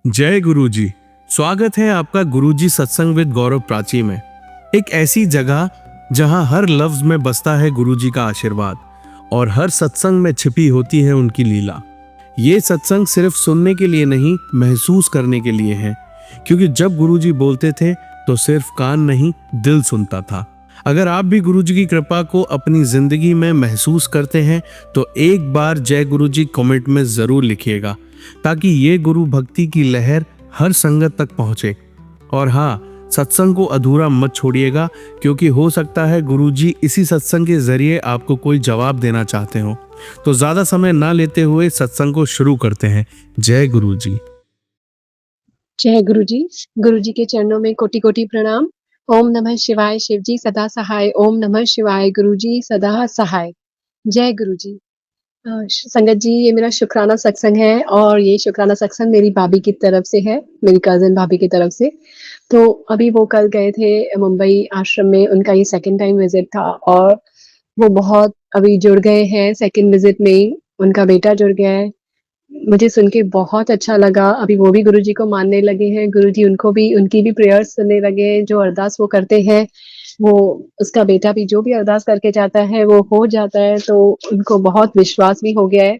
जय गुरुजी। स्वागत है आपका गुरुजी सत्संग विद गौरव प्राची में। एक ऐसी जगह जहां हर लफ्ज में बसता है गुरुजी का आशीर्वाद और हर सत्संग में छिपी होती है उनकी लीला। ये सत्संग सिर्फ सुनने के लिए नहीं, महसूस करने के लिए है, क्योंकि जब गुरुजी बोलते थे तो सिर्फ कान नहीं, दिल सुनता था। अगर आप भी गुरुजी की कृपा को अपनी जिंदगी में महसूस करते हैं तो एक बार जय गुरुजी कमेंट में जरूर लिखिएगा, ताकि ये गुरु भक्ति की लहर हर संगत तक पहुंचे। और हाँ, सत्संग को अधूरा मत छोड़िएगा, क्योंकि हो सकता है गुरुजी इसी सत्संग के जरिए आपको कोई जवाब देना चाहते हो। तो ज्यादा समय ना लेते हुए सत्संग को शुरू करते हैं। जय गुरुजी। जय गुरुजी। गुरुजी के चरणों में कोटि कोटि प्रणाम। ओम नमः शिवाय। शिवजी सदा सहाय। ओम नमः शिवाय। गुरुजी सदा सहाय। जय गुरुजी। संगत जी, ये मेरा शुक्राना सत्संग है और ये शुक्राना सत्संग मेरी भाभी की तरफ से है, मेरी कजिन भाभी की तरफ से। तो अभी वो कल गए थे मुंबई आश्रम में, उनका ये सेकंड टाइम विजिट था और वो बहुत अभी जुड़ गए हैं। सेकंड विजिट में ही उनका बेटा जुड़ गया है। मुझे सुन के बहुत अच्छा लगा। अभी वो भी गुरुजी को मानने लगे हैं। गुरुजी उनको भी, उनकी भी प्रेयर्स सुनने लगे हैं। जो अरदास वो करते हैं, वो उसका बेटा भी जो भी अरदास करके जाता है वो हो जाता है। तो उनको बहुत विश्वास भी हो गया है।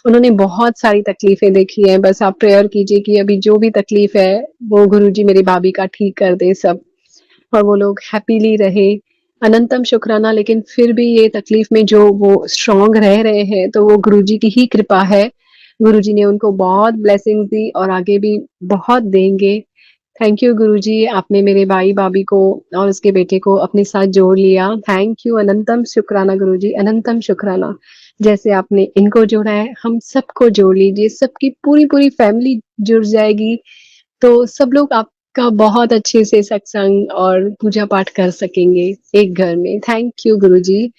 उन्होंने बहुत सारी तकलीफें देखी हैं। बस आप प्रेयर कीजिए कि अभी जो भी तकलीफ है वो गुरुजी मेरी भाभी का ठीक कर दे सब, और वो लोग हैप्पीली रहे। अनंतम शुक्राना। लेकिन फिर भी ये तकलीफ में जो वो स्ट्रांग रह रहे हैं, तो वो गुरुजी की ही कृपा है। गुरुजी ने उनको बहुत ब्लेसिंग्स दी और आगे भी बहुत देंगे। थैंक यू गुरुजी, आपने मेरे भाई भाभी को और उसके बेटे को अपने साथ जोड़ लिया। थैंक यू, अनंतम शुक्राना गुरुजी, अनंतम शुक्राना। जैसे आपने इनको जोड़ा है, हम सबको जोड़ लीजिए, सबकी पूरी पूरी फैमिली जुड़ जाएगी, तो सब लोग आपका बहुत अच्छे से सत्संग और पूजा पाठ कर सकेंगे एक घर में। थैंक यू गुरुजी।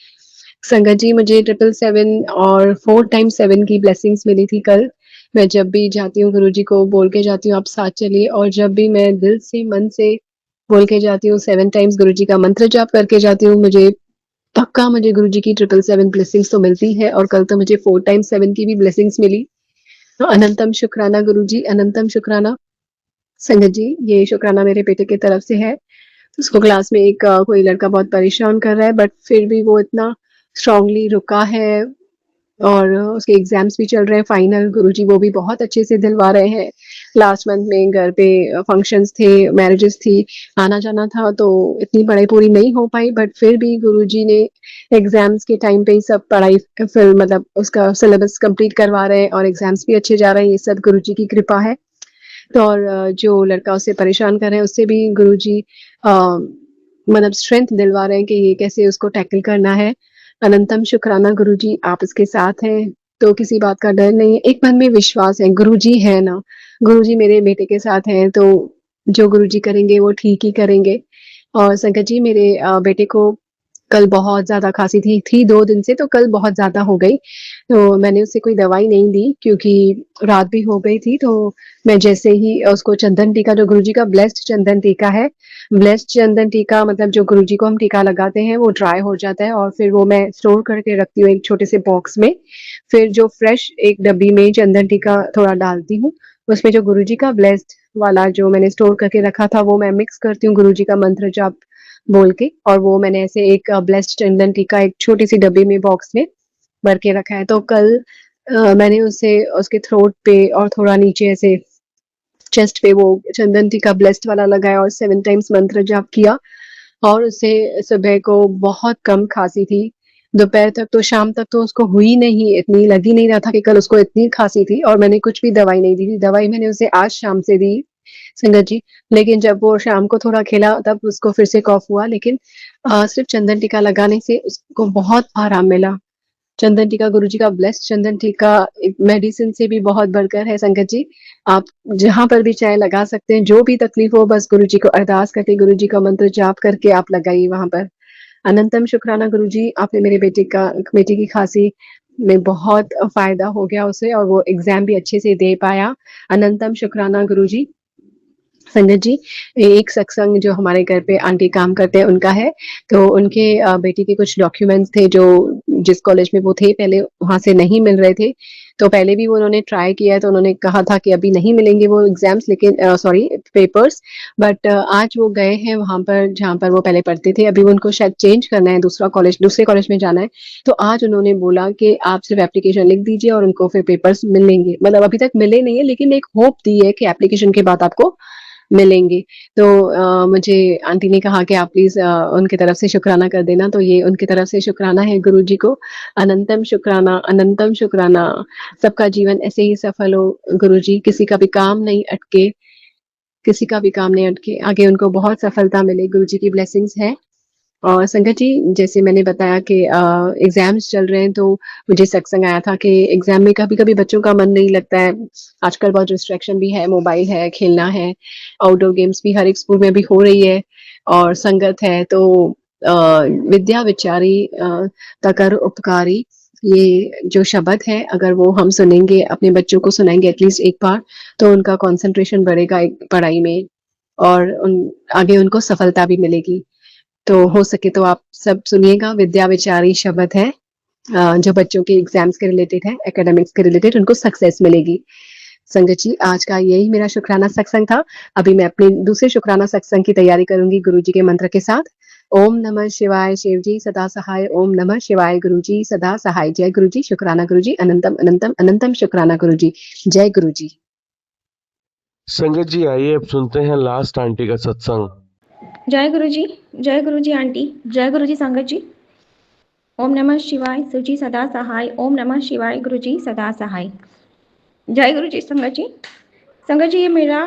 संगत जी, मुझे 777 और 4 टाइम्स 7 की ब्लेसिंग्स मिली थी कल। मैं जब भी जाती हूँ गुरुजी को बोल के जाती हूँ आप साथ चलिए, और जब भी मैं दिल से मन से बोल के जाती हूँ 7 टाइम्स गुरुजी का मंत्र जाप करके जाती हूँ, मुझे पक्का मुझे गुरुजी की 777 ब्लेसिंग्स तो मिलती है। और कल तो मुझे 4 टाइम्स 7 की भी ब्लेसिंग्स मिली। तो अनंतम शुक्राना गुरुजी, अनंतम शुक्राना। संगत जी, ये शुक्राना मेरे बेटे की तरफ से है। उसको क्लास में एक कोई लड़का बहुत परेशान कर रहा है, बट फिर भी वो इतना स्ट्रांगली रुका है और उसके एग्जाम्स भी चल रहे हैं फाइनल। गुरुजी वो भी बहुत अच्छे से दिलवा रहे हैं। लास्ट मंथ में घर पे फंक्शंस थे, मैरिजेस थी, आना जाना था, तो इतनी पढ़ाई पूरी नहीं हो पाई, बट फिर भी गुरुजी ने एग्जाम्स के टाइम पे ही सब पढ़ाई, फिर मतलब उसका सिलेबस कंप्लीट करवा रहे हैं और एग्जाम्स भी अच्छे जा रहे हैं। ये सब गुरुजी की कृपा है। तो और जो लड़का उससे परेशान कर रहे हैं, उससे भी गुरुजी मतलब स्ट्रेंथ दिलवा रहे हैं कि ये कैसे उसको टैकल करना है। अनंतम शुक्राना गुरुजी, आप इसके साथ हैं तो किसी बात का डर नहीं है, एक मन में विश्वास है। गुरुजी है ना, गुरुजी मेरे बेटे के साथ हैं, तो जो गुरुजी करेंगे वो ठीक ही करेंगे। और संगत जी, मेरे बेटे को कल बहुत ज़्यादा खाँसी थी 2 दिन से, तो कल बहुत ज़्यादा हो गई। तो मैंने उसे कोई दवाई नहीं दी क्योंकि रात भी हो गई थी। तो मैं जैसे ही उसको चंदन टीका, जो गुरुजी का ब्लेस्ड चंदन टीका है, ब्लेस्ड चंदन टीका मतलब जो गुरुजी को हम टीका लगाते हैं वो ड्राई हो जाता है और फिर वो मैं स्टोर करके रखती हूँ एक छोटे से बॉक्स में। फिर जो फ्रेश एक डब्बी में चंदन टीका थोड़ा डालती हूँ, उसमें जो गुरुजी का ब्लेस्ड वाला जो मैंने स्टोर करके रखा था वो मैं मिक्स करती हूँ गुरुजी का मंत्र जाप बोल के, और वो मैंने ऐसे एक ब्लेस्ड चंदन टीका एक छोटी सी डब्बी में बॉक्स में भर के रखा है। तो कल मैंने उसे उसके थ्रोट पे और थोड़ा नीचे ऐसे चेस्ट पे वो चंदन टीका ब्लेस्ड वाला लगाया और 7 टाइम्स मंत्र जाप किया। और उसे सुबह को बहुत कम खांसी थी, दोपहर तक तो, शाम तक तो उसको हुई नहीं, इतनी लग ही नहीं रहा था कि कल उसको इतनी खांसी थी। और मैंने कुछ भी दवाई नहीं दी थी, दवाई मैंने उसे आज शाम से दी संगत जी। लेकिन जब वो शाम को थोड़ा खेला तब उसको फिर से कॉफ हुआ, लेकिन सिर्फ चंदन टीका लगाने से उसको बहुत आराम मिला। चंदन टीका, गुरुजी का ब्लेस्ड चंदन टीका एक मेडिसिन से भी बहुत बढ़कर है संगत जी। आप जहाँ पर भी चाहे लगा सकते हैं, जो भी तकलीफ हो बस गुरुजी को अरदास करके, गुरुजी का मंत्र जाप करके आप लगाइए वहां पर। अनंतम शुक्राना गुरुजी, आपने मेरे बेटे की खांसी में बहुत फायदा हो गया उसे, और वो एग्जाम भी अच्छे से दे पाया। अनंतम शुक्राना गुरुजी। संगत जी, एक सत्संग जो हमारे घर पे आंटी काम करते हैं उनका है, तो उनके बेटी के कुछ डॉक्यूमेंट्स थे जो जिस कॉलेज में वो थे पहले वहां से नहीं मिल रहे थे। तो पहले भी वो उन्होंने ट्राई किया है, तो उन्होंने कहा था कि अभी नहीं मिलेंगे वो एग्ज़ाम्स, लेकिन सॉरी पेपर्स, बट आज वो गए हैं वहाँ पर जहाँ पर वो पहले पढ़ते थे। अभी उनको शायद चेंज करना है, दूसरे कॉलेज में जाना है। तो आज उन्होंने बोला कि आप सिर्फ़ एप्लीकेशन लिख दीजिए और उनको फिर पेपर्स मिलेंगे। मतलब अभी तक मिले नहीं है, लेकिन एक होप दी है कि एप्लीकेशन के बाद आपको मिलेंगे। तो मुझे आंटी ने कहा कि आप प्लीज़ उनकी तरफ से शुकराना कर देना, तो ये उनकी तरफ से शुकराना है गुरुजी को। अनंतम शुकराना, अनंतम शुकराना। सबका जीवन ऐसे ही सफल हो गुरुजी, किसी का भी काम नहीं अटके, किसी का भी काम नहीं अटके, आगे उनको बहुत सफलता मिले, गुरुजी की ब्लेसिंग्स है। और संगत जी, जैसे मैंने बताया कि एग्ज़ाम्स चल रहे हैं, तो मुझे सत्संग आया था कि एग्ज़ाम में कभी-कभी बच्चों का मन नहीं लगता है। आजकल बहुत डिस्ट्रैक्शन भी है, मोबाइल है, खेलना है, आउटडोर गेम्स भी हर एक स्कूल में अभी हो रही है और संगत है, तो अ, विद्या विचारी तकर उपकारी, ये जो शब्द है, अगर वो हम सुनेंगे, अपने बच्चों को सुनाएँगे एटलीस्ट एक बार, तो उनका कंसंट्रेशन बढ़ेगा एक पढ़ाई में और आगे उनको सफलता भी मिलेगी। तो हो सके तो आप सब सुनिएगा, विद्या विचारी शब्द है, जो बच्चों के एग्जाम्स के रिलेटेड है, एकेडमिक्स के रिलेटेड उनको सक्सेस मिलेगी। संगत जी, आज का यही मेरा शुक्राना सत्संग था। अभी मैं अपने दूसरे शुक्राना सत्संग की तैयारी करूंगी गुरु जी के मंत्र के साथ। ओम नमः शिवाय शिव जी सदा सहाय, ओम नमः शिवाय गुरु जी सदा सहाय। जय गुरु जी, शुक्राना गुरु जी, अनंतम अनंतम अनंतम शुक्राना गुरु जी। जय गुरु जी। संगत जी, आइए अब सुनते हैं लास्ट आंटी का सत्संग। जय गुरु जी आंटी, जय गुरु जी संगत जी। ओम नमः शिवाय शिव जी सदा सहाय, ओम नमः शिवाय गुरु जी सदा सहाय। जय गुरु जी संगत जी। संगत जी, ये मेरा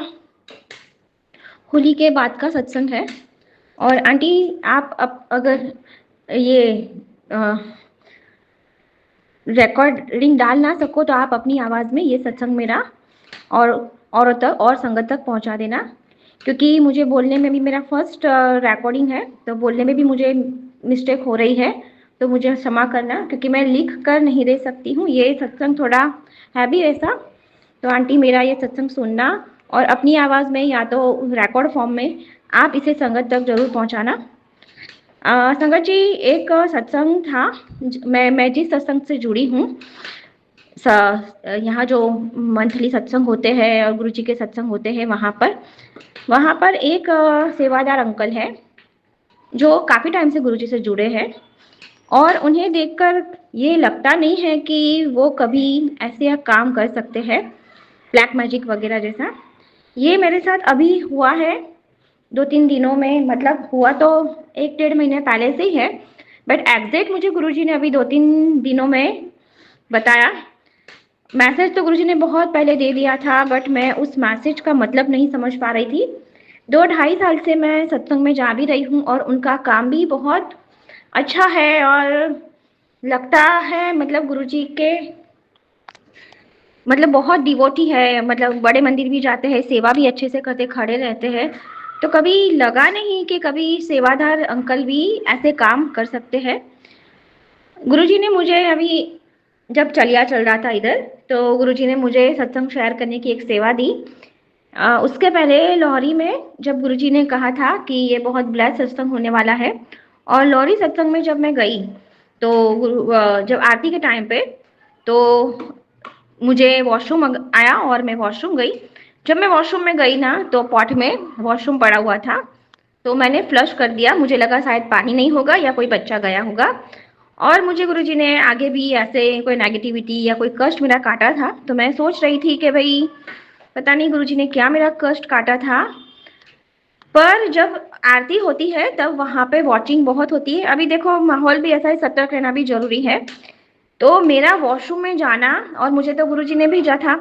होली के बाद का सत्संग है और आंटी आप अब अगर ये रिकॉर्डिंग डाल ना सको तो आप अपनी आवाज़ में ये सत्संग मेरा और तक और संगत तक पहुंचा देना, क्योंकि मुझे बोलने में भी मेरा फर्स्ट रिकॉर्डिंग है, तो बोलने में भी मुझे मिस्टेक हो रही है, तो मुझे क्षमा करना, क्योंकि मैं लिख कर नहीं दे सकती हूँ। ये सत्संग थोड़ा है भी ऐसा, तो आंटी मेरा ये सत्संग सुनना और अपनी आवाज़ में या तो रिकॉर्ड फॉर्म में आप इसे संगत तक जरूर पहुँचाना। संगत जी, एक सत्संग था, मैं जिस सत्संग से जुड़ी हूँ, यहाँ जो मंथली सत्संग होते हैं और गुरु जी के सत्संग होते हैं, वहाँ पर एक सेवादार अंकल है जो काफ़ी टाइम से गुरु जी से जुड़े हैं और उन्हें देखकर ये लगता नहीं है कि वो कभी ऐसे काम कर सकते हैं, ब्लैक मैजिक वगैरह जैसा। ये मेरे साथ अभी हुआ है 2-3 दिनों में, मतलब हुआ तो 1-1.5 महीने पहले से ही है, बट एग्जैक्ट मुझे गुरुजी ने अभी 2-3 दिनों में बताया। मैसेज तो गुरुजी ने बहुत पहले दे दिया था, बट मैं उस मैसेज का मतलब नहीं समझ पा रही थी। 2-2.5 साल से मैं सत्संग में जा भी रही हूँ और उनका काम भी बहुत अच्छा है और लगता है मतलब गुरुजी के मतलब बहुत डिवोटी है, मतलब बड़े मंदिर भी जाते हैं, सेवा भी अच्छे से करते, खड़े रहते हैं। तो कभी लगा नहीं कि कभी सेवादार अंकल भी ऐसे काम कर सकते हैं। गुरुजी ने मुझे अभी जब चलिया चल रहा था इधर, तो गुरुजी ने मुझे सत्संग शेयर करने की एक सेवा दी। उसके पहले लोहरी में जब गुरुजी ने कहा था कि ये बहुत ब्लेस्ड सत्संग होने वाला है, और लोहरी सत्संग में जब मैं गई तो जब आरती के टाइम पे तो मुझे वॉशरूम आया और मैं वॉशरूम गई। जब मैं वॉशरूम में गई ना, तो पॉट में वॉशरूम पड़ा हुआ था, तो मैंने फ्लश कर दिया। मुझे लगा शायद पानी नहीं होगा या कोई बच्चा गया होगा, और मुझे गुरुजी ने आगे भी ऐसे कोई नेगेटिविटी या कोई कष्ट मेरा काटा था, तो मैं सोच रही थी कि भाई पता नहीं गुरुजी ने क्या मेरा कष्ट काटा था। पर जब आरती होती है तब वहाँ पे वॉचिंग बहुत होती है। अभी देखो माहौल भी ऐसा है, सतर्क रहना भी जरूरी है। तो मेरा वॉशरूम में जाना, और मुझे तो गुरुजी ने भेजा था,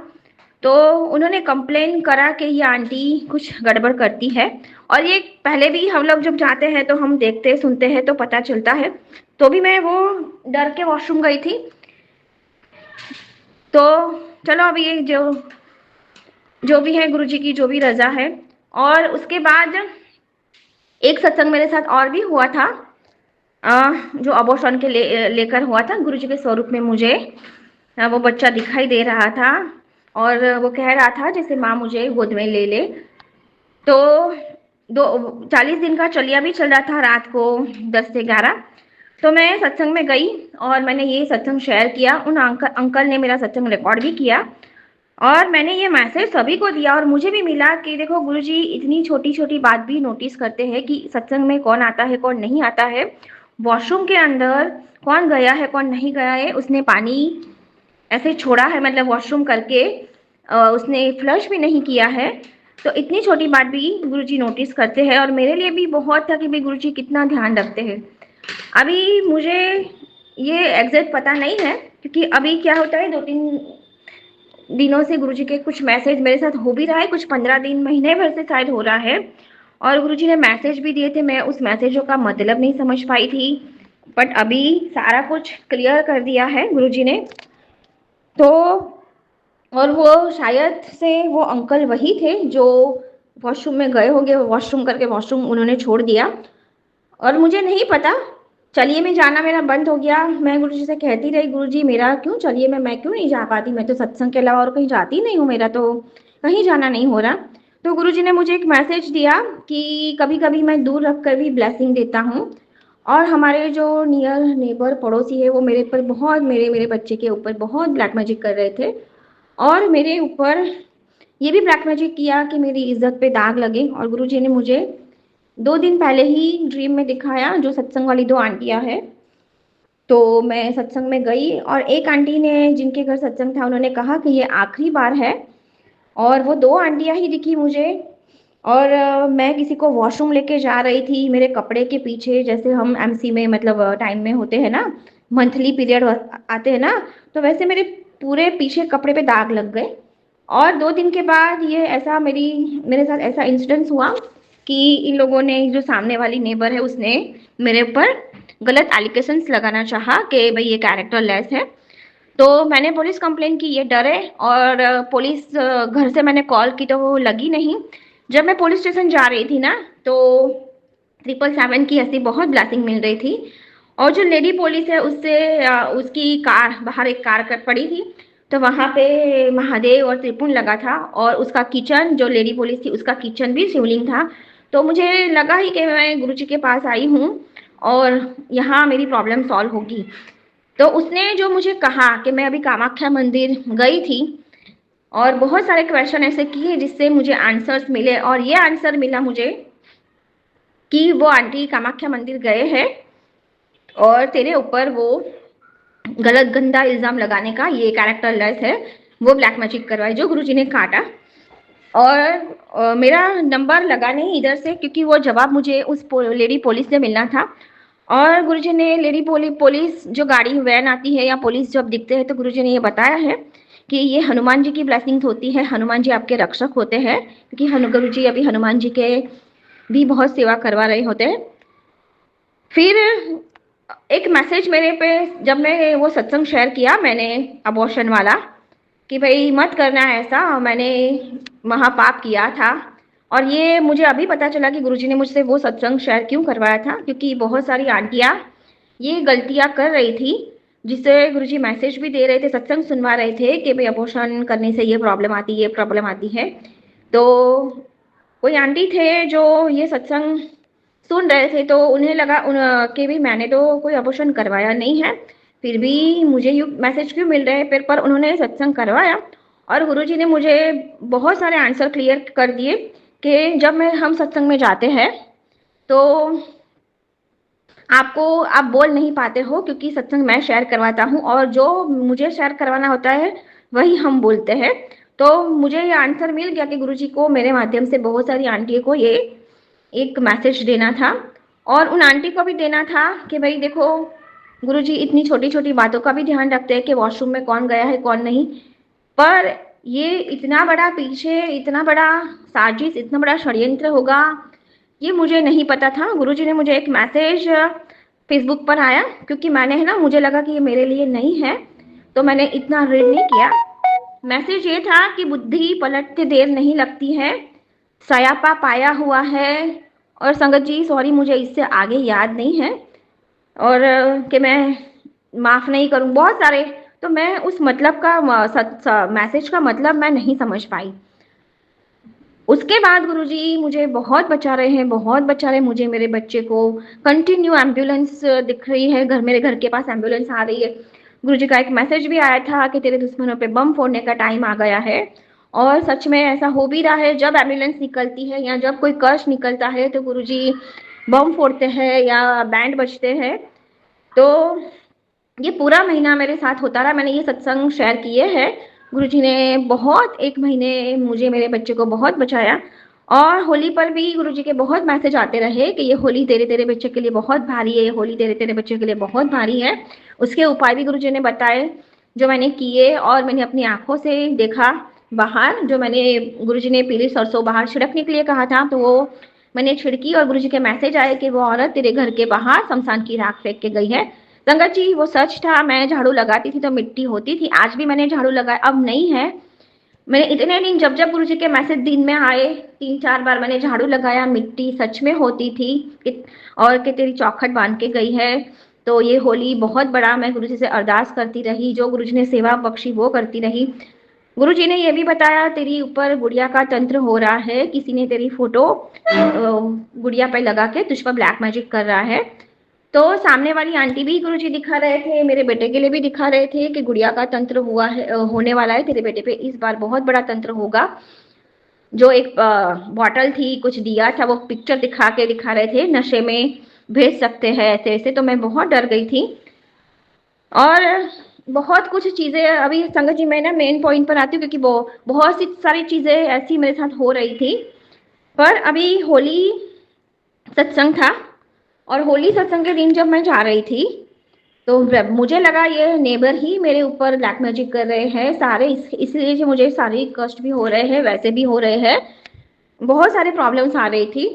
तो उन्होंने कंप्लेन करा कि ये आंटी कुछ गड़बड़ करती है। और ये पहले भी हम लोग जब जाते हैं तो हम देखते सुनते हैं तो पता चलता है, तो भी मैं वो डर के वॉशरूम गई थी। तो चलो अभी ये जो भी है गुरुजी की जो भी रजा है। और उसके बाद एक सत्संग मेरे साथ और भी हुआ था, जो अबॉर्शन के लेकर हुआ था। गुरुजी के स्वरूप में मुझे वो बच्चा दिखाई दे रहा था और वो कह रहा था जैसे माँ मुझे गोद में ले ले। तो 40 दिन का चलिया भी चल रहा था, रात को 10 से 11। तो मैं सत्संग में गई और मैंने ये सत्संग शेयर किया। उन अंकल ने मेरा सत्संग रिकॉर्ड भी किया और मैंने ये मैसेज सभी को दिया और मुझे भी मिला कि देखो गुरुजी इतनी छोटी छोटी बात भी नोटिस करते हैं कि सत्संग में कौन आता है कौन नहीं आता है, वॉशरूम के अंदर कौन गया है कौन नहीं गया है, उसने पानी ऐसे छोड़ा है मतलब वॉशरूम करके उसने फ्लश भी नहीं किया है। तो इतनी छोटी बात भी गुरुजी नोटिस करते हैं और मेरे लिए भी बहुत था कि भाई गुरुजी कितना ध्यान रखते हैं। अभी मुझे ये एग्जैक्ट पता नहीं है क्योंकि अभी क्या होता है 2-3 दिनों से गुरुजी के कुछ मैसेज मेरे साथ हो भी रहा है, कुछ 15 दिन महीने भर से शायद हो रहा है। और गुरुजी ने मैसेज भी दिए थे, मैं उस मैसेजों का मतलब नहीं समझ पाई थी, बट अभी सारा कुछ क्लियर कर दिया है गुरुजी ने। तो और वो शायद से वो अंकल वही थे जो वॉशरूम में गए होंगे, वॉशरूम करके वॉशरूम उन्होंने छोड़ दिया और मुझे नहीं पता। चलिए में जाना मेरा बंद हो गया। मैं गुरुजी से कहती रही गुरुजी मेरा क्यों चलिए में मैं क्यों नहीं जा पाती, मैं तो सत्संग के अलावा और कहीं जाती नहीं हूँ, मेरा तो कहीं जाना नहीं हो रहा। तो गुरुजी ने मुझे एक मैसेज दिया कि कभी कभी मैं दूर रख कर भी ब्लेसिंग देता हूँ और हमारे जो नियर नेबर पड़ोसी है वो मेरे पर बहुत मेरे मेरे बच्चे के ऊपर बहुत ब्लैक मैजिक कर रहे थे और मेरे ऊपर ये भी ब्लैक मैजिक किया कि मेरी इज्जत पे दाग लगे। और गुरुजी ने मुझे 2 दिन पहले ही ड्रीम में दिखाया, जो सत्संग वाली 2 आंटियां हैं। तो मैं सत्संग में गई और एक आंटी ने जिनके घर सत्संग था उन्होंने कहा कि ये आखिरी बार है और वो 2 आंटियां ही दिखी मुझे। और मैं किसी को वॉशरूम लेके जा रही थी, मेरे कपड़े के पीछे जैसे हम एमसी में मतलब टाइम में होते हैं ना, मंथली पीरियड आते हैं ना, तो वैसे मेरे पूरे पीछे कपड़े पे दाग लग गए। और 2 दिन के बाद ये ऐसा मेरे साथ ऐसा इंसिडेंस हुआ कि इन लोगों ने, जो सामने वाली नेबर है उसने मेरे ऊपर गलत एलिगेशंस लगाना चाहा कि भाई ये कैरेक्टर लेस है। तो मैंने पुलिस कंप्लेन की, ये डरे और पुलिस घर से मैंने कॉल की तो वो लगी नहीं। जब मैं पुलिस स्टेशन जा रही थी ना तो 777 की ऐसी बहुत ब्लैसिंग मिल रही थी और जो लेडी पुलिस है उससे उसकी कार बाहर एक कार कर पड़ी थी, तो वहां पे महादेव और त्रिपुण लगा था और उसका किचन, जो लेडी पुलिस थी उसका किचन भी शिवलिंग था। तो मुझे लगा ही कि मैं गुरुजी के पास आई हूँ और यहाँ मेरी प्रॉब्लम सॉल्व होगी। तो उसने जो मुझे कहा कि मैं अभी कामाख्या मंदिर गई थी और बहुत सारे क्वेश्चन ऐसे किए जिससे मुझे आंसर्स मिले और ये आंसर मिला मुझे कि वो आंटी कामाख्या मंदिर गए हैं और तेरे ऊपर वो गलत गंदा इल्जाम लगाने का ये कैरेक्टर लेस है, वो ब्लैक मैजिक करवाए जो गुरुजी ने काटा। और मेरा नंबर लगा नहीं इधर से क्योंकि वो जवाब मुझे उस लेडी पुलिस से मिलना था। और गुरुजी ने लेडी पुलिस जो गाड़ी वैन आती है या पुलिस जब दिखते हैं तो गुरुजी ने ये बताया है कि ये हनुमान जी की ब्लेसिंग्स होती है, हनुमान जी आपके रक्षक होते हैं क्योंकि गुरुजी अभी हनुमान जी के भी बहुत सेवा करवा रहे होते हैं। फिर एक मैसेज मेरे पे, जब मैं वो सत्संग शेयर किया मैंने अबॉर्शन वाला कि भाई मत करना ऐसा, मैंने महापाप किया था। और ये मुझे अभी पता चला कि गुरुजी ने मुझसे वो सत्संग शेयर क्यों करवाया था, क्योंकि बहुत सारी आंटियां ये गलतियां कर रही थी जिससे गुरुजी मैसेज भी दे रहे थे, सत्संग सुनवा रहे थे कि भाई अबॉर्शन करने से ये प्रॉब्लम आती है, ये प्रॉब्लम आती है। तो कोई आंटी थे जो ये सत्संग सुन रहे थे तो उन्हें लगा कि भी मैंने तो कोई अबॉर्शन करवाया नहीं है, फिर भी मुझे ये मैसेज क्यों मिल रहे हैं, फिर पर उन्होंने सत्संग करवाया और गुरुजी ने मुझे बहुत सारे आंसर क्लियर कर दिए कि जब हम सत्संग में जाते हैं तो आप बोल नहीं पाते हो क्योंकि सत्संग मैं शेयर करवाता हूँ और जो मुझे शेयर करवाना होता है वही हम बोलते हैं। तो मुझे ये आंसर मिल गया कि गुरुजी को मेरे माध्यम से बहुत सारी आंटियों को ये एक मैसेज देना था और उन आंटी को भी देना था कि भाई देखो गुरुजी इतनी छोटी छोटी बातों का भी ध्यान रखते हैं कि वॉशरूम में कौन गया है कौन नहीं, पर ये इतना बड़ा पीछे इतना बड़ा साजिश, इतना बड़ा षड्यंत्र होगा ये मुझे नहीं पता था। गुरुजी ने मुझे एक मैसेज फेसबुक पर आया क्योंकि मैंने है ना, मुझे लगा कि ये मेरे लिए नहीं है तो मैंने इतना रीड नहीं किया। मैसेज ये था कि बुद्धि पलटते देर नहीं लगती है, सयापा पाया हुआ है। और संगत जी सॉरी मुझे इससे आगे याद नहीं है और कि मैं माफ़ नहीं करूं बहुत सारे, तो मैं उस मतलब का मैसेज का मतलब मैं नहीं समझ पाई। उसके बाद गुरुजी मुझे बहुत बचा रहे हैं, बहुत बचा रहे हैं मुझे, मेरे बच्चे को। कंटिन्यू एम्बुलेंस दिख रही है, मेरे घर के पास एम्बुलेंस आ रही है। गुरुजी का एक मैसेज भी आया था कि तेरे दुश्मनों पे बम फोड़ने का टाइम आ गया है। और सच में ऐसा हो भी रहा है, जब एम्बुलेंस निकलती है या जब कोई कष्ट निकलता है तो गुरुजी बम फोड़ते हैं या बैंड बजते हैं। तो ये पूरा महीना मेरे साथ होता रहा, मैंने ये सत्संग शेयर किए हैं। गुरुजी ने बहुत, 1 महीने मुझे, मेरे बच्चे को बहुत बचाया। और होली पर भी गुरुजी के बहुत मैसेज आते रहे कि ये होली तेरे बच्चे के लिए बहुत भारी है, ये होली तेरे बच्चे के लिए बहुत भारी है। उसके उपाय भी गुरुजी ने बताए, जो मैंने किए और मैंने अपनी आंखों से देखा। बाहर जो मैंने, गुरुजी ने पीली सरसों बाहर छिड़कने के लिए कहा था, तो वो मैंने छिड़की और गुरुजी के मैसेज आए कि वो औरत तेरे घर के बाहर शमशान की राख फेंक के गई है। संगत जी, वो सच था। मैं झाड़ू लगाती थी तो मिट्टी होती थी, आज भी मैंने झाड़ू लगाया, अब नहीं है। मैंने इतने दिन, जब जब गुरुजी के मैसेज दिन में आए, 3-4 बार मैंने झाड़ू लगाया, मिट्टी सच में होती थी। और कि तेरी चौखट बांध के गई है। तो ये होली बहुत बड़ा मैं गुरुजी से अरदास करती रही, जो गुरुजी ने सेवा बख्शी वो करती रही। गुरुजी ने ये भी बताया, तेरी ऊपर गुड़िया का तंत्र हो रहा है, किसी ने तेरी फोटो गुड़िया पे लगा के तुझ पर ब्लैक मैजिक कर रहा है। तो सामने वाली आंटी भी गुरुजी दिखा रहे थे, मेरे बेटे के लिए भी दिखा रहे थे कि गुड़िया का तंत्र हुआ है, होने वाला है तेरे बेटे पे, इस बार बहुत बड़ा तंत्र होगा। जो एक बॉटल थी, कुछ दिया था, वो पिक्चर दिखा रहे थे, नशे में भेज सकते हैं ऐसे ऐसे। तो मैं बहुत डर गई थी। और बहुत कुछ चीजें, अभी संगत जी मैं ना मेन पॉइंट पर आती हूँ, क्योंकि वो बहुत सी सारी चीजें ऐसी मेरे साथ हो रही थी। पर अभी होली सत्संग था, और होली सत्संग के दिन जब मैं जा रही थी तो मुझे लगा ये नेबर ही मेरे ऊपर ब्लैक मैजिक कर रहे हैं सारे, इसलिए मुझे शारीरिक कष्ट भी हो रहे हैं, वैसे भी हो रहे हैं, बहुत सारे प्रॉब्लम्स आ रही थी।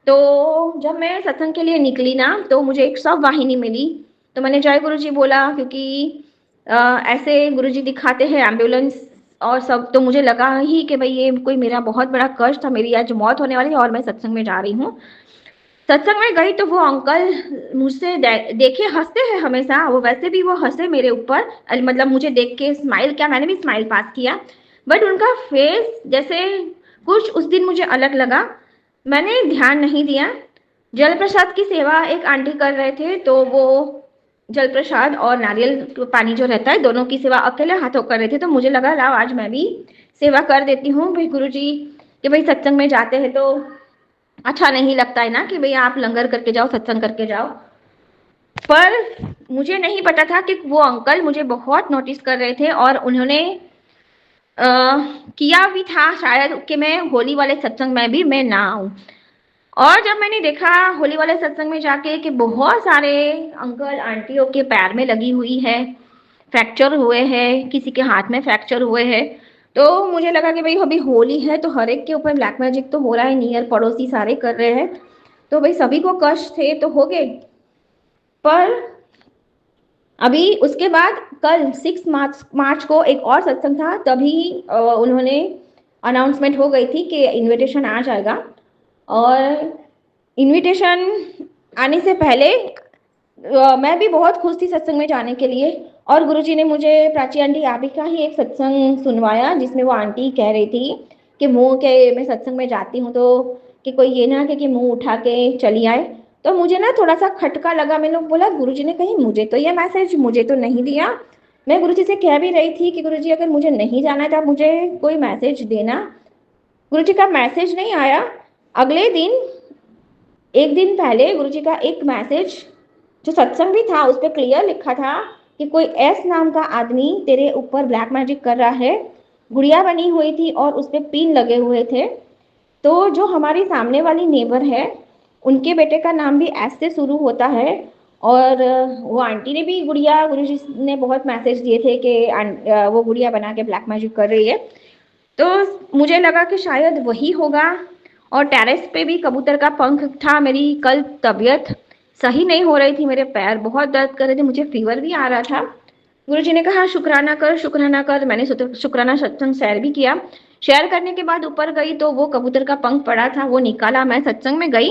तो जब मैं सत्संग के लिए निकली ना, तो मुझे एक सब वाहिनी मिली। तो मैंने जय गुरु जी बोला, क्योंकि ऐसे गुरु जी दिखाते हैं एम्बुलेंस और सब। तो मुझे लगा ही कि भाई ये कोई मेरा बहुत बड़ा कष्ट था, मेरी आज मौत होने वाली है और मैं सत्संग में जा रही हूँ। सत्संग में गई तो वो अंकल मुझसे देखे हंसते हैं हमेशा, वो वैसे भी वो हंसे मेरे ऊपर, मतलब मुझे देख के स्माइल किया, मैंने भी स्माइल पास किया। बट उनका फेस जैसे कुछ उस दिन मुझे अलग लगा, मैंने ध्यान नहीं दिया। जल प्रसाद की सेवा एक आंटी कर रहे थे, तो वो जल प्रसाद और नारियल पानी जो रहता है, दोनों की सेवा अकेले हाथों कर रहे थे। तो मुझे लगा लाओ आज मैं भी सेवा कर देती हूँ भाई, गुरु जी कि भाई सत्संग में जाते हैं तो अच्छा नहीं लगता है ना कि भैया आप लंगर करके जाओ, सत्संग करके जाओ। पर मुझे नहीं पता था कि वो अंकल मुझे बहुत नोटिस कर रहे थे, और उन्होंने किया भी था शायद कि मैं होली वाले सत्संग में भी मैं ना आऊं। और जब मैंने देखा होली वाले सत्संग में जाके कि बहुत सारे अंकल आंटियों के पैर में लगी हुई है, फ्रैक्चर हुए हैं, किसी के हाथ में फ्रैक्चर हुए हैं, तो मुझे लगा कि भाई अभी होली है तो हर एक के ऊपर ब्लैक मैजिक तो हो रहा है, नियर पड़ोसी सारे कर रहे हैं, तो भाई सभी को कष्ट थे तो हो गए। पर अभी उसके बाद कल 6 मार्च को एक और सत्संग था, तभी उन्होंने अनाउंसमेंट हो गई थी कि इनविटेशन आ जाएगा। और इनविटेशन आने से पहले मैं भी बहुत खुश थी सत्संग में जाने के लिए। और गुरुजी ने मुझे, प्राची आंटी आप ही का ही एक सत्संग सुनवाया, जिसमें वो आंटी कह रही थी कि मुंह के मैं सत्संग में जाती हूँ तो कि कोई ये ना कि मुंह उठा के चली आए। तो मुझे ना थोड़ा सा खटका लगा, मैंने बोला गुरुजी ने कहीं मुझे तो ये मैसेज मुझे तो नहीं दिया। मैं गुरुजी से कह भी रही थी कि गुरुजी अगर मुझे नहीं जाना है तो आप मुझे कोई मैसेज देना। गुरुजी का मैसेज नहीं आया। अगले दिन, एक दिन पहले गुरुजी का एक मैसेज जो सत्संग भी था उस पर क्लियर लिखा था कि कोई एस नाम का आदमी तेरे ऊपर ब्लैक मैजिक कर रहा है। गुड़िया बनी हुई थी और उस पर पिन लगे हुए थे। तो जो हमारी सामने वाली नेबर है, उनके बेटे का नाम भी एस से शुरू होता है। और वो आंटी ने भी, गुरुजी ने बहुत मैसेज दिए थे कि वो गुड़िया बना के ब्लैक मैजिक कर रही है। तो मुझे लगा कि शायद वही होगा। और टेरेस पे भी कबूतर का पंख था। मेरी कल तबीयत सही नहीं हो रही थी, मेरे पैर बहुत दर्द कर रहे थे, मुझे फीवर भी आ रहा था। गुरुजी ने कहा शुक्राना कर, शुक्राना कर। मैंने शुक्राना सत्संग शेयर भी किया। शेयर करने के बाद ऊपर गई तो वो कबूतर का पंख पड़ा था, वो निकाला, मैं सत्संग में गई।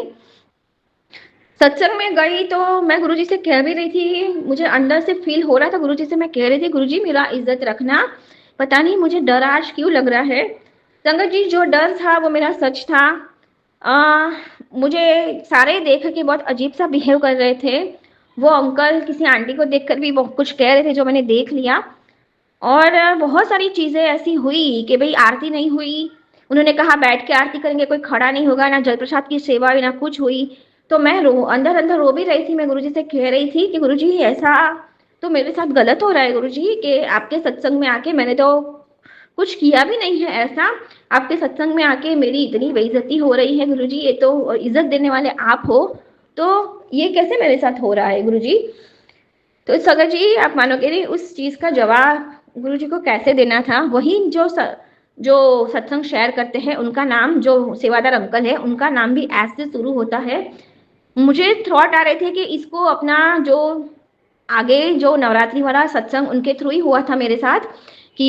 सत्संग में गई तो मैं गुरुजी से कह भी रही थी, मुझे अंदर से फील हो रहा था, गुरुजी से मैं कह रही थी गुरुजी मेरा इज्जत रखना, पता नहीं मुझे डर आज क्यों लग रहा है। संगत जी, जो डर था वो मेरा सच था। अ, मुझे सारे देख के बहुत अजीब-सा बिहेव कर रहे थे। वो अंकल किसी आंटी को देखकर भी बहुत कुछ कह रहे थे जो मैंने देख लिया। और बहुत सारी चीज़ें ऐसी हुई कि भई आरती नहीं हुई। उन्होंने कहा बैठ के आरती करेंगे, कोई खड़ा नहीं होगा, ना जल प्रसाद की सेवा हुई, ना कुछ हुई। तो मैं अंदर-अंदर रो भी रही थी। मैं गुरुजी से कह रही थी कि गुरुजी, ऐसा तो मेरे साथ गलत हो रहा है गुरुजी, कि आपके सत्संग में आके मैंने तो कुछ किया भी नहीं है ऐसा। आपके सत्संग में आके मेरी इतनी बेइज्जती हो रही है गुरुजी, ये तो इज़्ज़त देने वाले आप हो, तो ये कैसे मेरे साथ हो रहा है गुरुजी? तो संगत जी, आप मानोगे नहीं, उस चीज़ का जवाब गुरुजी को कैसे देना था। वही जो सत्संग शेयर करते हैं, उनका नाम, जो सेवादार अंकल है, उनका नाम भी एस से शुरू होता है। मुझे थॉट आ रहे थे कि इसको अपना जो आगे जो नवरात्रि वाला सत्संग उनके थ्रू ही हुआ था मेरे साथ, कि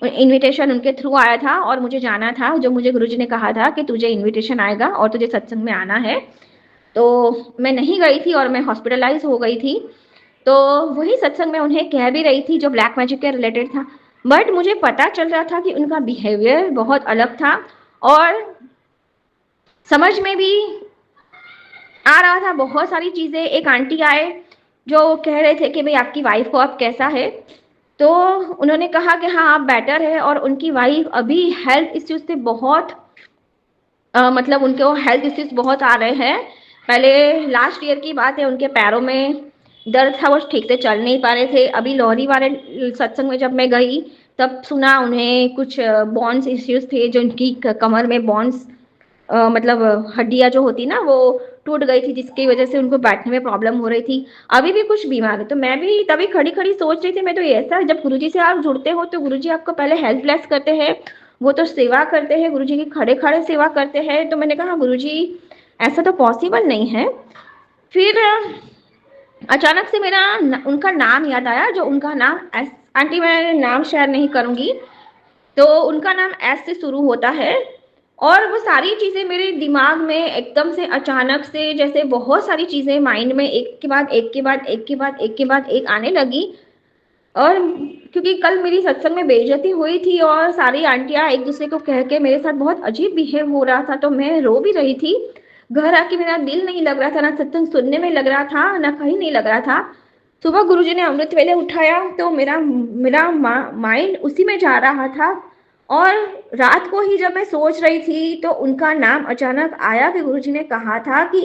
इनविटेशन उनके थ्रू आया था और मुझे जाना था। जो मुझे गुरुजी ने कहा था कि तुझे इनविटेशन आएगा और तुझे सत्संग में आना है। तो मैं नहीं गई थी और मैं हॉस्पिटलाइज हो गई थी। तो वही सत्संग में उन्हें कह भी रही थी जो ब्लैक मैजिक के रिलेटेड था। बट मुझे पता चल रहा था कि उनका बिहेवियर बहुत अलग था, और समझ में भी आ रहा था बहुत सारी चीज़ें। एक आंटी आए जो कह रहे थे कि भाई आपकी वाइफ को अब कैसा है। तो उन्होंने कहा कि हाँ आप बेटर है, और उनकी वाइफ अभी हेल्थ इश्यूज से बहुत मतलब उनको हेल्थ इश्यूज बहुत आ रहे हैं। पहले लास्ट ईयर की बात है, उनके पैरों में दर्द था, वो ठीक से चल नहीं पा रहे थे। अभी लोहरी वाले सत्संग में जब मैं गई, तब सुना उन्हें कुछ बॉन्स इश्यूज थे, जो उनकी कमर में बॉन्स मतलब हड्डियाँ जो होती ना, वो टूट गई थी, जिसकी वजह से उनको बैठने में प्रॉब्लम हो रही थी। अभी भी कुछ बीमार है। तो मैं भी तभी खड़ी खड़ी सोच रही थी, मैं तो ऐसा, जब गुरुजी से आप जुड़ते हो तो गुरुजी आपको पहले हेल्पलेस करते हैं, वो तो सेवा करते हैं, गुरुजी की खड़े खड़े सेवा करते हैं। तो मैंने कहा गुरुजी, ऐसा तो पॉसिबल नहीं है। फिर अचानक से उनका नाम याद आया, जो उनका नाम एस, आंटी मैं नाम शेयर नहीं करूंगी, तो उनका नाम एस से शुरू होता है। और वो सारी चीज़ें मेरे दिमाग में एकदम से अचानक से, जैसे बहुत सारी चीज़ें माइंड में एक के बाद एक के बाद एक के बाद एक के बाद एक आने लगी। और क्योंकि कल मेरी सत्संग में बेइज्जती हुई थी और सारी आंटियां एक दूसरे को कह के मेरे साथ बहुत अजीब बिहेव हो रहा था, तो मैं रो भी रही थी। घर आके मेरा दिल नहीं लग रहा था, ना सत्संग सुनने में लग रहा था, ना कहीं नहीं लग रहा था। सुबह गुरुजी ने अमृत वेले उठाया तो मेरा मेरा माइंड उसी में जा रहा था। और रात को ही जब मैं सोच रही थी, तो उनका नाम अचानक आया कि गुरुजी ने कहा था कि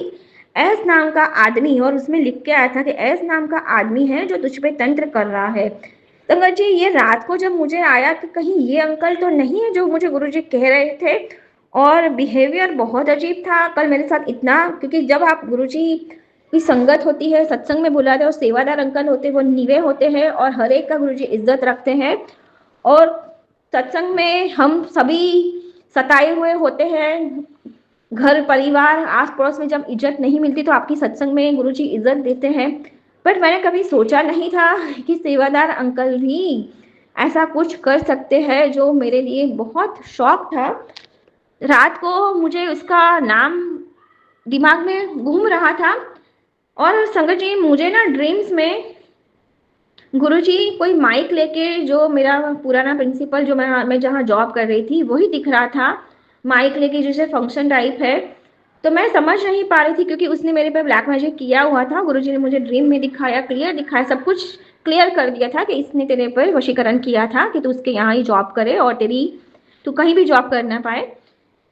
एस नाम का आदमी, और उसमें लिख के आया था कि एस नाम का आदमी है जो तुझ पे तंत्र कर रहा है। संगत जी, ये रात को जब मुझे आया कि कहीं ये अंकल तो नहीं है जो मुझे गुरुजी कह रहे थे। और बिहेवियर बहुत अजीब था कल मेरे साथ इतना, क्योंकि जब आप गुरुजी की संगत होती है, सत्संग में बुलाते हैं, और सेवादार अंकल होते हैं, वो नीवे होते हैं और हर एक का गुरुजी इज्जत रखते हैं। और सत्संग में हम सभी सताए हुए होते हैं। घर परिवार आस पड़ोस में जब इज्जत नहीं मिलती, तो आपकी सत्संग में गुरुजी इज्जत देते हैं। बट मैंने कभी सोचा नहीं था कि सेवादार अंकल भी ऐसा कुछ कर सकते हैं, जो मेरे लिए बहुत शौक था। रात को मुझे उसका नाम दिमाग में घूम रहा था। और संगत जी, मुझे ना ड्रीम्स में गुरुजी कोई माइक लेके, जो मेरा पुराना प्रिंसिपल जो मैं जहाँ जॉब कर रही थी, वही दिख रहा था माइक लेके, जैसे फंक्शन टाइप है। तो मैं समझ नहीं पा रही थी, क्योंकि उसने मेरे पे ब्लैक मैजिक किया हुआ था। गुरुजी ने मुझे ड्रीम में दिखाया, क्लियर दिखाया, सब कुछ क्लियर कर दिया था कि इसने तेरे पर वशीकरण किया था कि तू उसके यहाँ ही जॉब करे और तू कहीं भी जॉब कर ना पाए।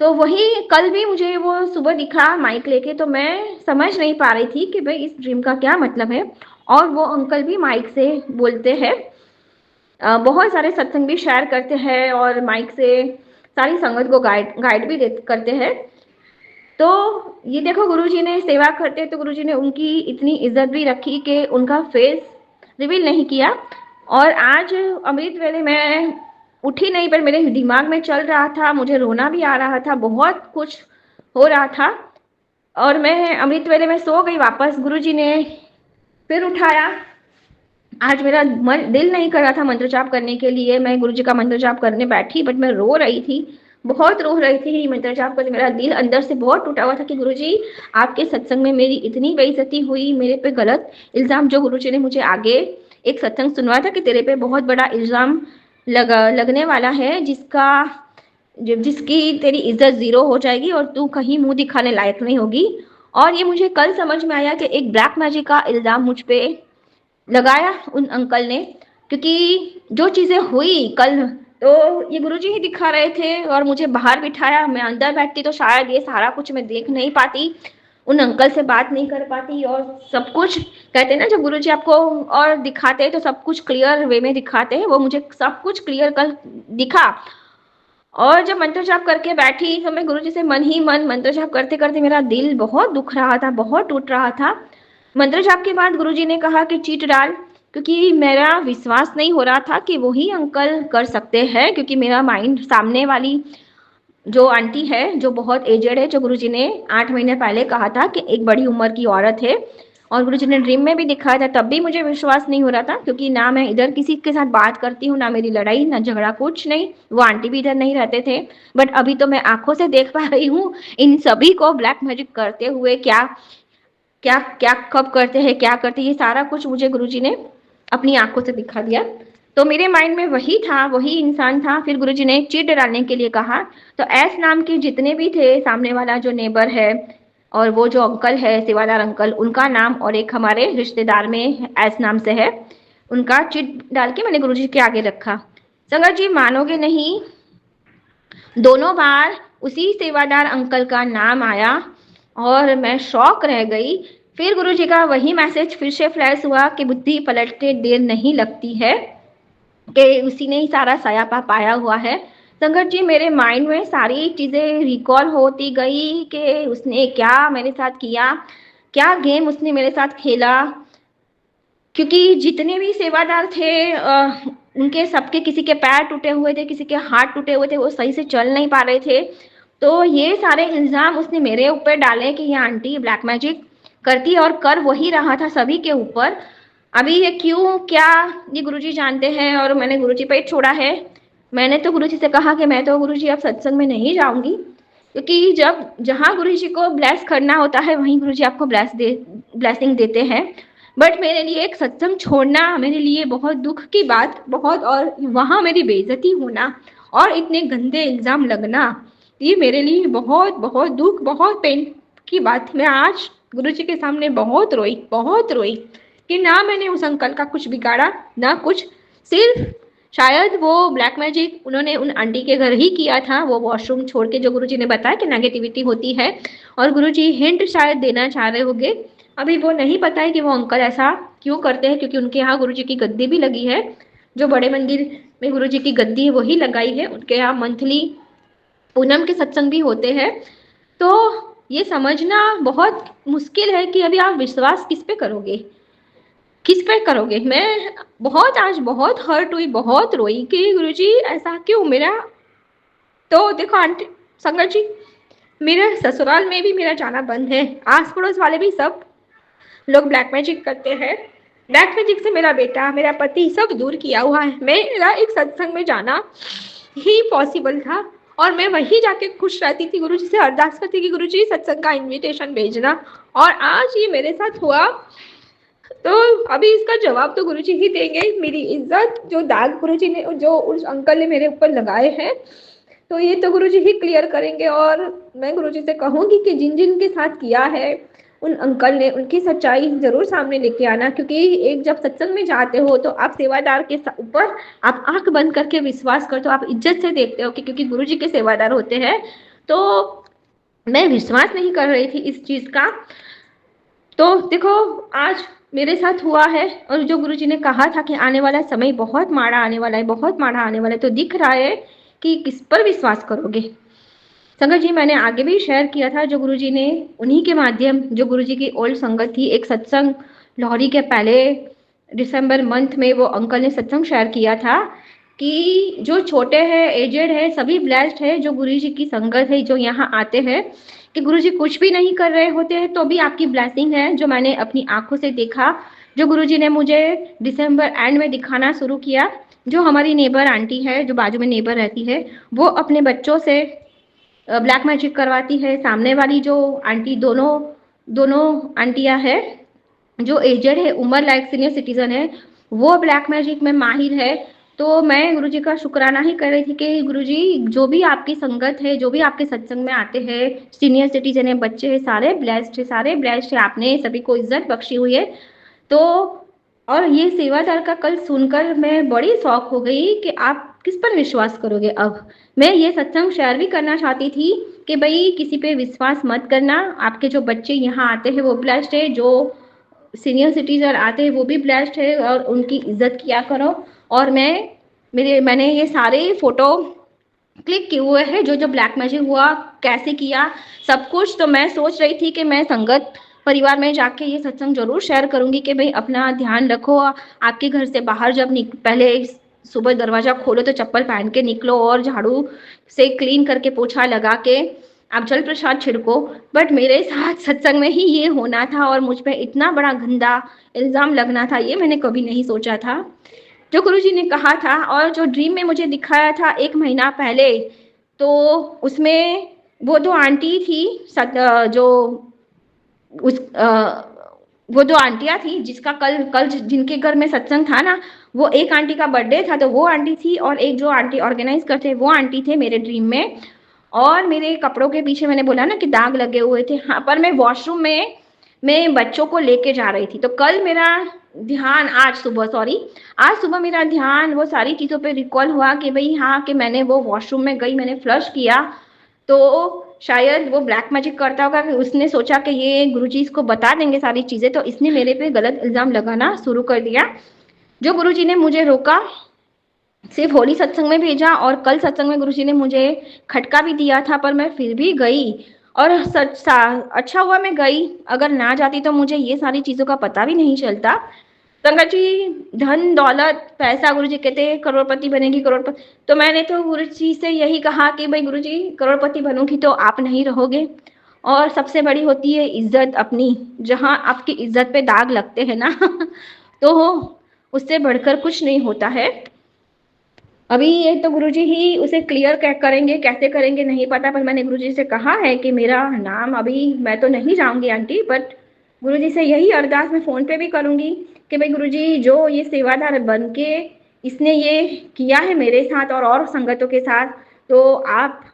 तो वही कल भी मुझे वो सुबह दिखा माइक लेके, तो मैं समझ नहीं पा रही थी कि भाई इस ड्रीम का क्या मतलब है। और वो अंकल भी माइक से बोलते हैं, बहुत सारे सत्संग भी शेयर करते हैं और माइक से सारी संगत को गाइड भी करते हैं। तो ये देखो, गुरुजी ने सेवा करते तो गुरुजी ने उनकी इतनी इज्जत भी रखी कि उनका फेस रिवील नहीं किया। और आज अमृत वेले मैं उठी नहीं, पर मेरे दिमाग में चल रहा था, मुझे रोना भी आ रहा था, बहुत कुछ हो रहा था। और मैं अमृत वेले में सो गई वापस। गुरुजी ने फिर उठाया। आज मेरा दिल नहीं कर रहा था मंत्र जाप करने के लिए। मैं गुरुजी का मंत्र जाप करने बैठी, बट मैं रो रही थी, बहुत रो रही थी मंत्र जाप करके। मेरा दिल अंदर से बहुत टूटा हुआ था कि गुरुजी, आपके सत्संग में मेरी इतनी बेइज्जती हुई, मेरे पे गलत इल्जाम, जो गुरुजी ने मुझे आगे एक सत्संग सुनवाया था कि तेरे पे बहुत बड़ा इल्जाम लगने वाला है, जिसकी तेरी इज्जत जीरो हो जाएगी और तू कहीं मुंह दिखाने लायक नहीं होगी। और ये मुझे कल समझ में आया कि एक ब्लैक मैजिक का इल्जाम मुझ पे लगाया उन अंकल ने, क्योंकि जो चीजें हुई कल तो ये गुरुजी ही दिखा रहे थे और मुझे बाहर बिठाया। मैं अंदर बैठती तो शायद ये सारा कुछ मैं देख नहीं पाती, उन अंकल से बात नहीं कर पाती, और सब कुछ कहते हैं ना जब गुरुजी आपको और दिखाते हैं तो सब कुछ क्लियर वे में दिखाते हैं, वो मुझे सब कुछ क्लियर कल दिखा। और जब मंत्र जाप करके बैठी तो मैं गुरुजी से मन ही मन मंत्र जाप करते करते मेरा दिल बहुत दुख रहा था, बहुत टूट रहा था। मंत्र जाप के बाद गुरुजी ने कहा कि चीट डाल, क्योंकि मेरा विश्वास नहीं हो रहा था कि वही अंकल कर सकते हैं, क्योंकि मेरा माइंड सामने वाली जो आंटी है जो बहुत एजेड है, जो गुरुजी ने 8 महीने पहले कहा था कि एक बड़ी उम्र की औरत है, और गुरुजी ने ड्रीम में भी दिखाया था, तब भी मुझे विश्वास नहीं हो रहा था, क्योंकि ना मैं इधर किसी के साथ बात करती हूँ, ना मेरी लड़ाई ना झगड़ा, कुछ नहीं। वो आंटी भी इधर नहीं रहते थे, बट अभी तो मैं आंखों से देख पा रही हूँ इन सभी को ब्लैक मैजिक करते हुए। क्या क्या क्या कब करते हैं, क्या करते हैं, ये सारा कुछ मुझे गुरुजी ने अपनी आंखों से दिखा दिया। तो मेरे माइंड में वही था, वही इंसान था। फिर गुरुजी ने एक चीट डालने के लिए कहा, तो एस नाम के जितने भी थे, सामने वाला जो नेबर है और वो जो अंकल है सेवादार अंकल, उनका नाम और एक हमारे रिश्तेदार में एस नाम से है, उनका चिट डाल के मैंने गुरुजी के आगे रखा। संगत जी मानोगे नहीं, दोनों बार उसी सेवादार अंकल का नाम आया और मैं शॉक रह गई। फिर गुरुजी का वही मैसेज फिर से फ्लैश हुआ कि बुद्धि पलटते देर नहीं लगती है, कि उसी ने ही सारा सयापा पाया हुआ है। संगत जी मेरे माइंड में सारी चीजें रिकॉल होती गई कि उसने क्या मेरे साथ किया, क्या गेम उसने मेरे साथ खेला, क्योंकि जितने भी सेवादार थे उनके सबके किसी के पैर टूटे हुए थे, किसी के हाथ टूटे हुए थे, वो सही से चल नहीं पा रहे थे। तो ये सारे इल्जाम उसने मेरे ऊपर डाले कि ये आंटी ब्लैक मैजिक करती है, और कर वही रहा था सभी के ऊपर। अभी ये क्यों क्या ये गुरुजी जानते हैं, और मैंने गुरुजी पे छोड़ा है। मैंने तो गुरुजी से कहा कि मैं तो गुरुजी अब सत्संग में नहीं जाऊंगी, क्योंकि जब जहाँ गुरुजी को ब्लेस करना होता है वहीं गुरुजी आपको ब्लेसिंग देते हैं। बट मेरे लिए एक सत्संग छोड़ना मेरे लिए बहुत दुख की बात, बहुत, और वहाँ मेरी बेइज्जती होना और इतने गंदे इल्जाम लगना, ये मेरे लिए बहुत बहुत दुख, बहुत पेन की बात। मैं आज गुरुजी के सामने बहुत रोई, बहुत रोई कि ना मैंने उस अंकल का कुछ बिगाड़ा, ना कुछ, सिर्फ शायद वो ब्लैक मैजिक उन्होंने उन आंटी के घर ही किया था, वो वॉशरूम छोड़ के, जो गुरुजी ने बताया कि नेगेटिविटी होती है, और गुरुजी हिंट शायद देना चाह रहे होंगे। अभी वो नहीं पता है कि वो अंकल ऐसा क्यों करते हैं, क्योंकि उनके यहाँ गुरुजी की गद्दी भी लगी है, जो बड़े मंदिर में गुरुजी की गद्दी है वही लगाई है। उनके यहाँ मंथली पूनम के सत्संग भी होते हैं। तो ये समझना बहुत मुश्किल है कि अभी आप विश्वास किस पे करोगे, किस पे करोगे। मैं बहुत आज बहुत हर्ट हुई, बहुत रोई कि गुरुजी ऐसा क्यों मेरा। तो देखो आंटी, संगत जी, मेरे ससुराल में भी मेरा जाना बंद है, आस पड़ोस वाले भी सब लोग ब्लैक मैजिक करते हैं। ब्लैक मैजिक से मेरा बेटा, मेरा पति सब दूर किया हुआ है। मेरा एक सत्संग में जाना ही पॉसिबल था, और मैं वहीं जाके खुश रहती थी, गुरुजी से अरदास करती कि गुरुजी सत्संग का इनविटेशन भेजना, और आज ये मेरे साथ हुआ। तो अभी इसका जवाब तो गुरुजी ही देंगे। मेरी इज्जत जो दाग गुरुजी ने, जो उस अंकल ने मेरे ऊपर लगाए हैं, तो ये तो गुरुजी ही क्लियर करेंगे। और मैं गुरुजी से कहूंगी कि जिन जिन के साथ किया है उन अंकल ने, उनकी सच्चाई जरूर सामने लेके आना, क्योंकि एक जब सत्संग में जाते हो तो आप सेवादार के ऊपर आप आंख बंद करके विश्वास करते हो, आप इज्जत से देखते हो कि क्योंकि गुरुजी के सेवादार होते हैं। तो मैं विश्वास नहीं कर रही थी इस चीज का। तो देखो आज मेरे साथ हुआ है, और जो गुरुजी ने कहा था कि आने वाला समय बहुत माड़ा आने वाला है, बहुत माड़ा आने वाला है, तो दिख रहा है कि किस पर विश्वास करोगे। संगत जी मैंने आगे भी शेयर किया था, जो गुरुजी ने उन्हीं के माध्यम, जो गुरुजी की ओल्ड संगत थी, एक सत्संग लोहरी के पहले दिसंबर मंथ में वो अंकल ने सत्संग शेयर किया था कि जो छोटे हैं, एजेड है, सभी ब्लेस्ड है, जो गुरुजी की संगत है, जो यहाँ आते हैं, कि गुरुजी कुछ भी नहीं कर रहे होते हैं तो भी आपकी ब्लेसिंग है, जो मैंने अपनी आंखों से देखा, जो गुरुजी ने मुझे दिसंबर एंड में दिखाना शुरू किया। जो हमारी नेबर आंटी है, जो बाजू में नेबर रहती है, वो अपने बच्चों से ब्लैक मैजिक करवाती है। सामने वाली जो आंटी, दोनों आंटियां है, जो एजेड है, उम्र लायक सीनियर सिटीजन है, वो ब्लैक मैजिक में माहिर है। तो मैं गुरुजी का शुक्राना ही कर रही थी कि गुरुजी जो भी आपकी संगत है, जो भी आपके सत्संग में आते हैं, सीनियर सिटीजन है, बच्चे हैं, सारे ब्लेस्ड है, आपने सभी को इज्जत बख्शी हुई है। तो और ये सेवादार का कल सुनकर मैं बड़ी शौक हो गई कि आप किस पर विश्वास करोगे। अब मैं ये सत्संग शेयर भी करना चाहती थी कि भाई किसी पे विश्वास मत करना। आपके जो बच्चे यहाँ आते हैं वो ब्लेस्ड है, जो सीनियर सिटीजन आते हैं वो भी ब्लेस्ड है, और उनकी इज्जत किया करो। और मैंने ये सारे फोटो क्लिक किए हुए हैं, जो जो ब्लैक मैजिक हुआ, कैसे किया, सब कुछ। तो मैं सोच रही थी कि मैं संगत परिवार में जाके ये सत्संग जरूर शेयर करूंगी कि भाई अपना ध्यान रखो। आपके घर से बाहर जब पहले सुबह दरवाजा खोलो तो चप्पल पहन के निकलो, और झाड़ू से क्लीन करके पोछा लगा के आप जल प्रसाद छिड़को। बट मेरे साथ सत्संग में ही ये होना था, और मुझ पे इतना बड़ा गंदा इल्जाम लगना था, ये मैंने कभी नहीं सोचा था। जो गुरुजी ने कहा था और जो ड्रीम में मुझे दिखाया था 1 महीना पहले, तो उसमें वो दो आंटी थी, जो उस वो दो आंटियां थी जिसका कल कल जिनके घर में सत्संग था ना, वो एक आंटी का बर्थडे था, तो वो आंटी थी, और एक जो आंटी ऑर्गेनाइज करते वो आंटी थे मेरे ड्रीम में। और मेरे कपड़ों के पीछे मैंने बोला ना कि दाग लगे हुए थे, हाँ, पर मैं वॉशरूम में मैं बच्चों को लेके जा रही थी। तो कल मेरा ध्यान आज सुबह मेरा ध्यान वो सारी चीज़ों पे रिकॉल हुआ कि भाई हाँ, कि मैंने वो वॉशरूम में गई, मैंने फ्लश किया। तो शायद वो ब्लैक मैजिक करता होगा कि उसने सोचा कि ये गुरुजी इसको बता देंगे सारी चीज़ें, तो इसने मेरे पे गलत इल्ज़ाम लगाना शुरू कर दिया। जो गुरुजी ने मुझे रोका, सिर्फ होली सत्संग में भेजा, और कल सत्संग में गुरुजी ने मुझे खटका भी दिया था, पर मैं फिर भी गई। और अच्छा हुआ मैं गई, अगर ना जाती तो मुझे ये सारी चीज़ों का पता भी नहीं चलता। संगत जी, धन दौलत पैसा, गुरुजी कहते हैं करोड़पति बनेगी, करोड़पति। तो मैंने तो गुरुजी से यही कहा कि भाई गुरुजी, करोड़पति बनूंगी तो आप नहीं रहोगे, और सबसे बड़ी होती है इज्जत अपनी। जहाँ आपकी इज्जत पे दाग लगते हैं ना तो उससे बढ़कर कुछ नहीं होता है। अभी ये तो गुरुजी ही उसे क्लियर करेंगे, कैसे करेंगे नहीं पता, पर मैंने गुरुजी से कहा है कि मेरा नाम, अभी मैं तो नहीं जाऊंगी आंटी, बट गुरुजी से यही अरदास मैं फोन पे भी करूंगी कि भाई गुरुजी, जो ये सेवादार बन के इसने ये किया है मेरे साथ और संगतों के साथ, तो आप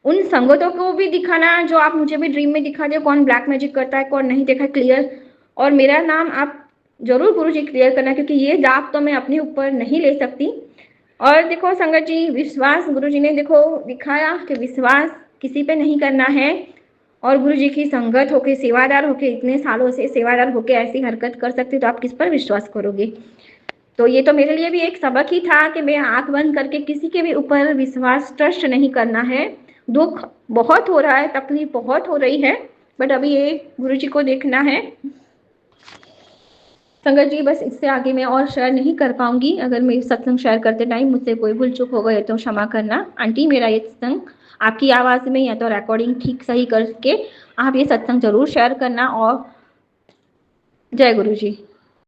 उन संगतों को भी दिखाना जो आप मुझे भी ड्रीम में दिखा दो, कौन ब्लैक मैजिक करता है कौन नहीं, देखा क्लियर। और मेरा नाम आप जरूर गुरुजी क्लियर करना, क्योंकि ये दाग तो मैं अपने ऊपर नहीं ले सकती। और देखो संगत जी, विश्वास गुरुजी ने देखो दिखाया कि विश्वास किसी पे नहीं करना है, और गुरुजी की संगत होके, सेवादार होके, इतने सालों से सेवादार होके ऐसी हरकत कर सकती, तो आप किस पर विश्वास करोगे। तो ये तो मेरे लिए भी एक सबक ही था कि मैं आंख बंद करके किसी के भी ऊपर विश्वास ट्रस्ट नहीं करना है। दुख बहुत हो रहा है, तकलीफ बहुत हो रही है, बट अभी ये गुरुजी को देखना है। संगत जी, बस इससे आगे मैं और शेयर नहीं कर पाऊंगी। अगर मेरी सत्संग शेयर करते टाइम मुझसे कोई भूल चूक हो गए तो क्षमा करना। आंटी, मेरा ये सत्संग आपकी आवाज़ में या तो रिकॉर्डिंग ठीक सही करके आप ये सत्संग जरूर शेयर करना। और जय गुरु जी।